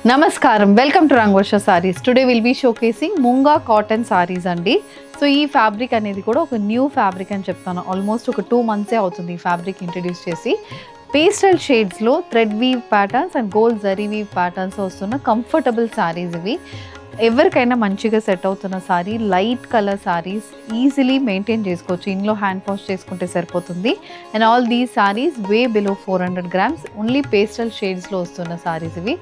Namaskaram, welcome to Rangvarsha Sarees. Today we'll be showcasing Munga cotton sarees andi. So ee fabric anedi kuda oka new fabric ani cheptanu. Almost oka 2 months avutundi ee fabric introduce chesi. Pastel shades lo thread weave patterns and gold zari weave patterns vastunna comfortable sarees ivi. ఎవరికైనా మంచిగా set అవుతున్న sari light colour saris easily maintain చేసుకోవచ్చు. ఇంట్లో hand wash చేసుకుంటే సరిపోతుంది. And all these saris weigh below 400 grams only pastel షేడ్స్లో వస్తున్న సారీస్ ఇవి.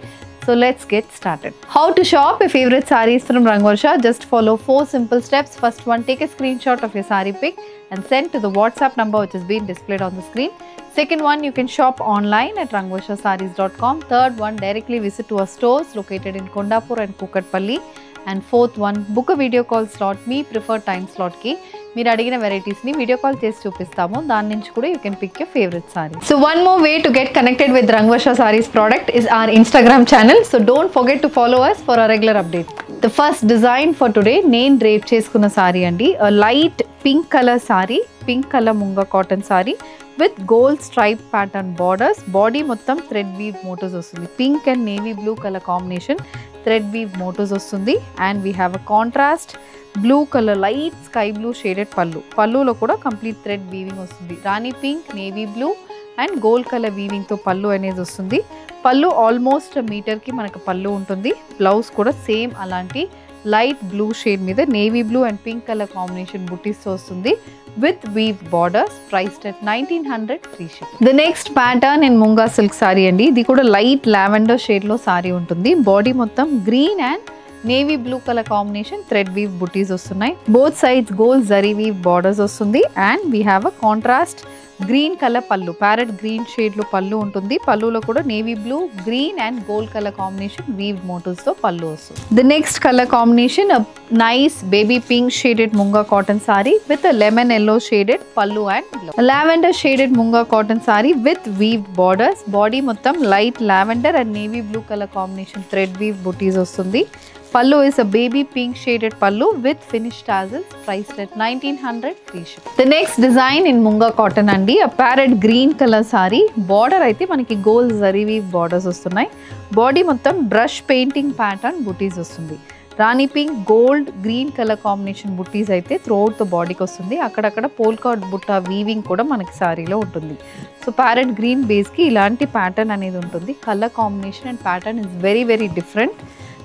So let's get started. How to shop your favorite sarees from Rangvarsha? Just follow 4 simple steps. First one, take a screenshot of your saree pic and send to the WhatsApp number which is being displayed on the screen. Second one, you can shop online at rangvarshasarees.com. Third one, directly visit to our stores located in Kondapur and Kukatpalli. And fourth one, book a video call slot, me preferred time slot ki. మీరు అడిగిన varieties ని video call చేసి చూపిస్తాము. దాని నుంచి కూడా you can pick your favourite saree. So one more way to get connected with Rangvarsha Sarees product is our Instagram channel. So don't forget to follow us for a regular update. The first design for today, నేను drape చేసుకున్న sorry అండి. A light pink color sorry, pink color munga cotton sorry with gold stripe pattern borders. Body మొత్తం thread weave motors వస్తుంది. Pink and navy blue color combination thread weave motors వస్తుంది. And we have a contrast blue colour light sky blue shaded పళ్ళులో కూడా complete thread weaving వస్తుంది. Rani pink, navy blue and gold colour వీవింగ్తో పళ్ళు అనేది వస్తుంది. పళ్ళు ఆల్మోస్ట్ మీటర్కి మనకు పళ్ళు ఉంటుంది. బ్లౌజ్ కూడా సేమ్ అలాంటి లైట్ బ్లూ షేడ్ మీద navy blue and pink colour combination బుటీస్తో వస్తుంది with weave borders. Priced at 1900 free shipping. The next pattern in Munga silk sari అండి. ఇది కూడా లైట్ లావెండర్ షేడ్లో సారీ ఉంటుంది. బాడీ మొత్తం green and navy blue colour combination thread weave బుటీస్ వస్తున్నాయి. Both sides gold zari weave borders వస్తుంది. And we have a contrast green colour పళ్ళు, ప్యారెట్ గ్రీన్ షేడ్లో పళ్ళు ఉంటుంది. పళ్ళులో కూడా navy blue, green and gold colour combination weave మోటివ్స్తో పళ్ళు వస్తుంది. The next colour combination nice baby pink shaded munga cotton sorry with lemon yellow shaded pallu and lavender shaded munga cotton sorry with weave borders. Body మొత్తం light lavender and navy blue colour combination thread weave butis వస్తుంది. Pallu is a baby pink shaded pallu with finished tassels, priced at 1900 free ship. The next design in munga cotton andi, a parrot green color saree. Border aithe manaki gold zari weave borders vastunnai. Body mottam brush painting pattern booties vastundi. Rani pink gold green colour combination butis అయితే throughout the బాడీకి వస్తుంది. అక్కడక్కడ polka బుట్ట weaving కూడా మనకి సారీలో ఉంటుంది. So parrot green బేస్కి ఇలాంటి ప్యాటర్న్ అనేది ఉంటుంది. Colour combination and pattern is very very different.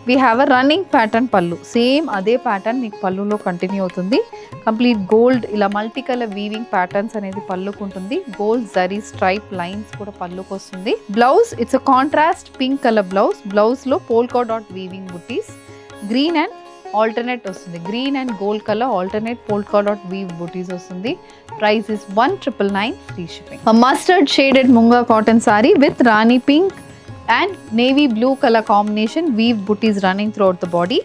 We have a running pattern పళ్ళు, సేమ్ అదే ప్యాటర్న్ మీకు పళ్ళులో కంటిన్యూ అవుతుంది. కంప్లీట్ గోల్డ్ ఇలా మల్టీ కలర్ వీవింగ్ ప్యాటర్న్స్ అనేది పళ్ళుకు ఉంటుంది. గోల్డ్ జరీ స్ట్రైప్ లైన్స్ కూడా పళ్ళుకు వస్తుంది. Blouse it's a contrast pink colour blouse. బ్లౌజ్లో polka dot weaving butis, green and alternate వస్తుంది. Green and gold colour alternate polka dot weave butis వస్తుంది. Price is 1999 free shipping. Mustard shaded munga cotton sorry with rani pink and navy blue color combination weave booties running throughout the body.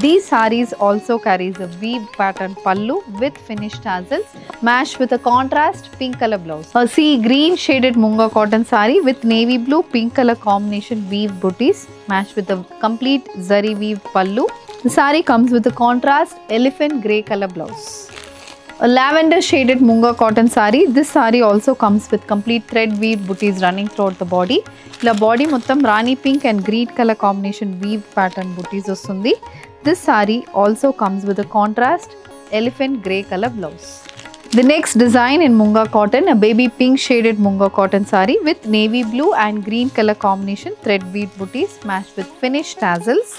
These sarees also carries a weave pattern pallu with finished tassels matched with a contrast pink color blouse. A sea green shaded munga cotton saree with navy blue pink color combination weave booties matched with a complete zari weave pallu. The saree comes with a contrast elephant grey color blouse. A lavender shaded munga cotton saree. This saree also comes with complete thread weave booties running throughout the body. ఇలా body మొత్తం rani pink and green colour combination weave pattern butis వస్తుంది. This sorry also comes with a contrast elephant grey colour blouse. The next design in munga cotton, a baby pink shaded munga cotton saree with navy blue and green color combination thread weave booties matched with finished tassels.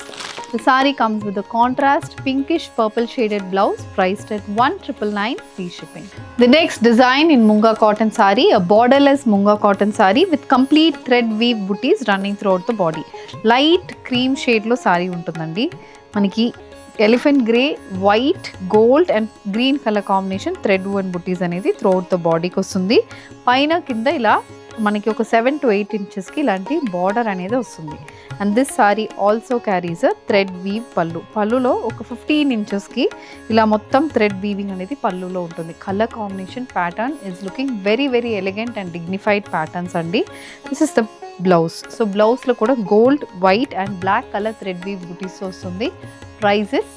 The saree comes with a contrast pinkish purple shaded blouse, priced at 1999 free shipping. The next design in munga cotton saree, a borderless munga cotton saree with complete thread weave booties running throughout the body. Light cream shade lo saree untundandi. Maniki elephant grey, white, gold and green colour combination thread and బుటీస్ అనేది throughout the బాడీకి వస్తుంది. పైన కింద ఇలా మనకి ఒక 7 to 8 inchesకి ఇలాంటి border అనేది వస్తుంది. And this sorry also carries a thread weave pallu. పళ్ళులో ఒక 15 inchesకి ఇలా మొత్తం థ్రెడ్ వీవింగ్ అనేది పళ్ళులో ఉంటుంది. Colour combination pattern is looking very very elegant and dignified patterns అండి. This is the blouse. So బ్లౌజ్లో కూడా gold, white and black colour thread weave butis వస్తుంది. Price is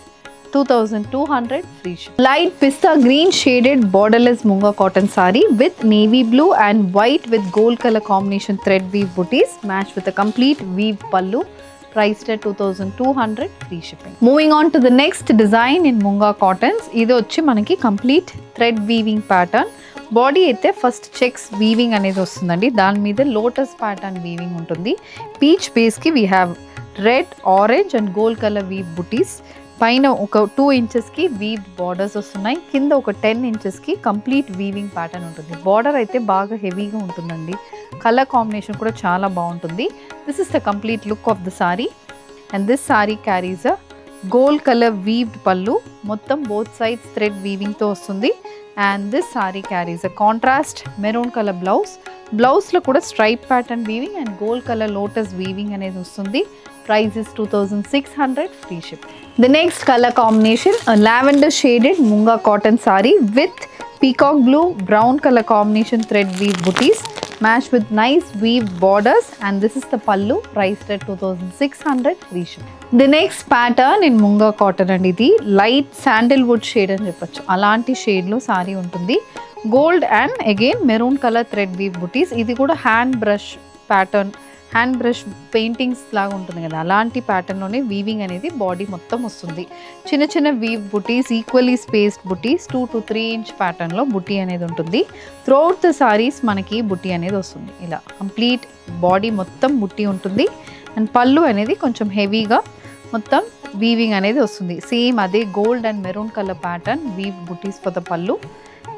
2200 free ship. Light pista green shaded borderless munga cotton saree with navy blue and white with gold color combination thread weave booties matched with a complete weave pallu priced at 2200 free shipping. Moving on to the next design in Munga cottons. ఇది వచ్చి మనకి complete thread weaving pattern. Body అయితే first checks weaving అనేది వస్తుందండి. దాని మీద lotus pattern weaving ఉంటుంది. Peach బేస్కి we have red, orange and gold colour weave butis. పైన ఒక 2 ఇంచెస్కి వీవ్ బార్డర్స్ వస్తున్నాయి. కింద ఒక 10 ఇంచెస్కి కంప్లీట్ వీవింగ్ ప్యాటర్న్ ఉంటుంది. బార్డర్ అయితే బాగా హెవీగా ఉంటుందండి. కలర్ కాంబినేషన్ కూడా చాలా బాగుంటుంది. This is the complete look of the sorry and this sorry carries a gold colour weaved పళ్ళు. మొత్తం బోత్ సైడ్స్ థ్రెడ్ వీవింగ్తో వస్తుంది. And this saree carries a contrast maroon color blouse. Blouse lo kuda stripe pattern weaving and gold color lotus weaving anedi vastundi. Price is 2600 free ship. The next color combination, a lavender shaded Munga cotton saree with peacock blue brown color combination thread weave booties matched with nice weave borders, and this is the pallu, priced at 2600 free ship. The next pattern in Munga cotton and idi light sandalwood shade అని చెప్పొచ్చు. అలాంటి shade లో saree ఉంటుంది. Gold and again maroon colour thread weave butis. ఇది కూడా hand brush pattern, hand brush paintings లాగా ఉంటుంది కదా, అలాంటి ప్యాటర్న్లోనే వీవింగ్ అనేది బాడీ మొత్తం వస్తుంది. చిన్న చిన్న weave buttis, equally spaced buttis, 2 to 3 inch ప్యాటర్న్లో బుటీ అనేది ఉంటుంది. త్రూఅవుట్ ద సారీస్ మనకి బుటీ అనేది వస్తుంది. ఇలా కంప్లీట్ బాడీ మొత్తం బుట్టి ఉంటుంది. అండ్ పళ్ళు అనేది కొంచెం హెవీగా మొత్తం వీవింగ్ అనేది వస్తుంది. సేమ్ అదే gold and maroon colour pattern weave butis for the pallu.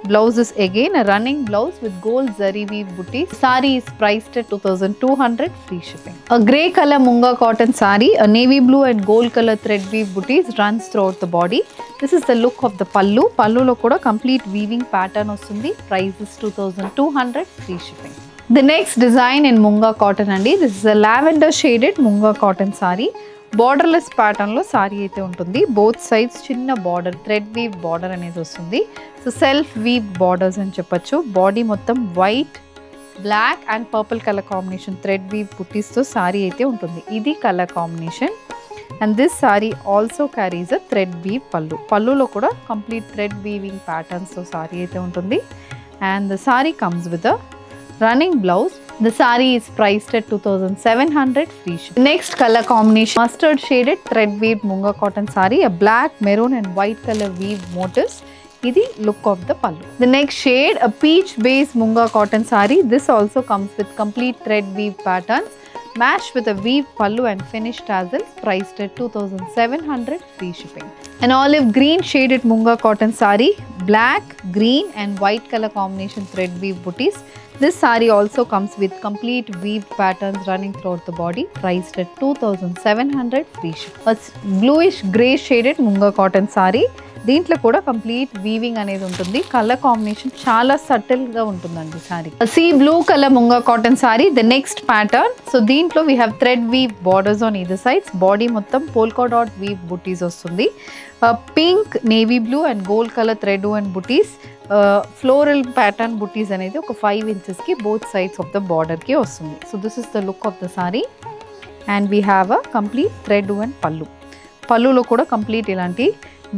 Blouse is again a running blouse with gold zari weave booties. Saree is priced at 2200 free shipping. A grey color Munga cotton saree, a navy blue and gold color thread weave booties runs throughout the body. This is the look of the pallu. Pallu lo kuda complete weaving pattern vastundi. Price is 2200 free shipping. The next design in Munga cotton andi, this is a lavender shaded Munga cotton saree. Borderless ప్యాటర్న్లో sorry అయితే ఉంటుంది. Both sides చిన్న border, thread weave border అనేది వస్తుంది. So self weave borders అని చెప్పొచ్చు. Body మొత్తం white, black and purple colour combination thread weave బుటీస్తో సారీ అయితే ఉంటుంది. ఇది colour combination. And this sorry also carries a thread weave pallu. పళ్ళులో కూడా కంప్లీట్ థ్రెడ్ వీవింగ్ ప్యాటర్న్స్తో సారీ అయితే ఉంటుంది. And the sari comes with a running blouse. The saree is priced at 2700 free shipping. Next color combination, mustard shaded thread weave Munga cotton saree, a black, maroon and white color weave motifs. Idi look of the pallu. The next shade, a peach base Munga cotton saree. This also comes with complete thread weave patterns matched with a weave pallu and finished tassels, priced at 2700 free shipping. An olive green shaded Munga cotton saree, black, green and white color combination thread weave booties. This saree also comes with complete weave patterns running throughout the body, priced at 2700 free shipping. A bluish grey shaded Munga cotton saree. దీంట్లో కూడా complete weaving అనేది ఉంటుంది. Colour combination చాలా సటిల్గా ఉంటుందండి sari. Sea blue colour munga cotton sari, the next pattern. So దీంట్లో we have thread weave borders on either sides. Body మొత్తం polka dot weave butis వస్తుంది. Pink, navy blue and gold colour thread and butis. Floral pattern butis అనేది ఒక 5 ఇంచెస్కి both sides of the బార్డర్కి వస్తుంది. So this is the look of the sorry. And we have a complete thread and పళ్ళు. పళ్ళులో కూడా complete ఇలాంటి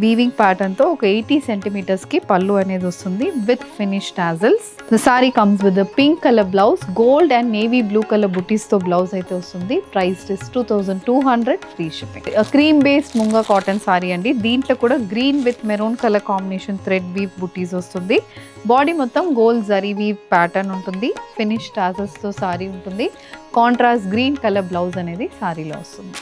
వీవింగ్ ప్యాటర్న్తో ఒక 80 సెంటీమీటర్స్కి పళ్ళు అనేది వస్తుంది with finish tassels. The sari comes with pink colour blouse, gold and navy blue colour బుటీస్తో blouse అయితే వస్తుంది. Price is 2200 free shipping. Cream based munga cotton sari అండి. దీంట్లో కూడా green with maroon colour combination thread weave butis వస్తుంది. బాడీ మొత్తం గోల్డ్ జరీ వీవ్ ప్యాటర్న్ ఉంటుంది. Finish టాజల్స్తో సారీ ఉంటుంది. కాంట్రాస్ట్ గ్రీన్ కలర్ బ్లౌజ్ అనేది సారీలో వస్తుంది.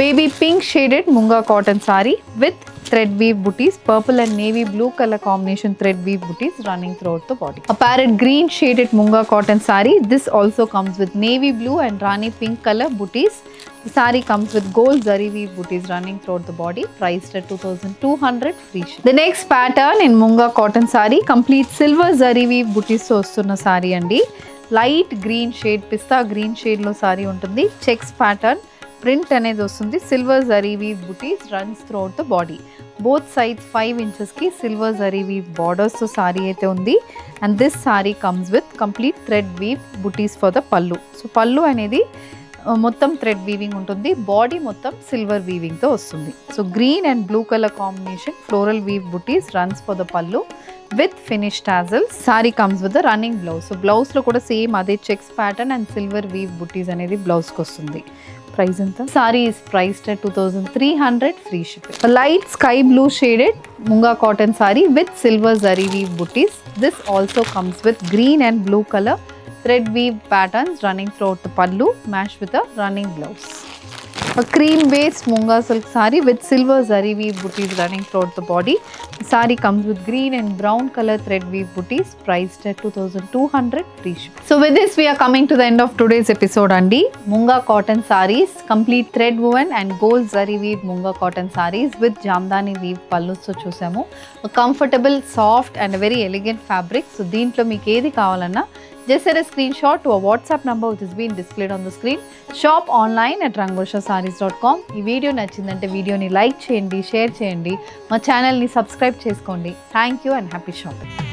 Baby pink shaded munga cotton sorry with thread weave booties, purple and navy blue color combination thread weave booties running throughout the body. A parrot green shaded munga cotton saree. This also comes with navy blue and rani pink color booties. The saree comes with gold zari weave booties running throughout the body, priced at 2200 free shipping. The next pattern in munga cotton saree, complete silver zari weave booties తో వస్తున్న saree అండి. Light green shade, pista green shade లో saree ఉంటుంది. Checks pattern print అనేది వస్తుంది. Silver zari weave butis runs throughout the body. Both sides 5 ఇంచెస్కి silver zari weave బార్డర్స్తో సారీ అయితే ఉంది. And this sari comes with complete thread weave butis for the pallu. So pallu అనేది మొత్తం థ్రెడ్ వీవింగ్ ఉంటుంది. బాడీ మొత్తం సిల్వర్ వీవింగ్తో వస్తుంది. So green and blue colour combination floral weave butis runs for the pallu with finish tassels. Saree comes with the running blouse. So బ్లౌజ్లో కూడా same అదే checks pattern and silver weave butis అనేది బ్లౌజ్కి వస్తుంది. price enta. Saree is priced at 2300 free shipping. A light sky blue shaded Munga cotton saree with silver zari weave booties. This also comes with green and blue color thread weave patterns running throughout the pallu matched with a running blouse. A cream based Munga silk saree with silver zari weave booties running throughout the body. The saree comes with green and brown color thread weave booties priced at 2200 free shipping. So with this we are coming to the end of today's episode andi. Munga cotton sarees, complete thread woven and gold zari weave Munga cotton sarees with jamdani weave pallus so chusamu. A comfortable, soft and a very elegant fabric. So deentlo meeku edi kavalana just send a screenshot to a WhatsApp number which is being displayed on the screen. Shop online at rangvarshasarees.com. ఈ video నచ్చిందంటే వీడియోని like చేయండి, share చేయండి, మా ఛానల్ని subscribe చేసుకోండి. Thank you and happy shopping.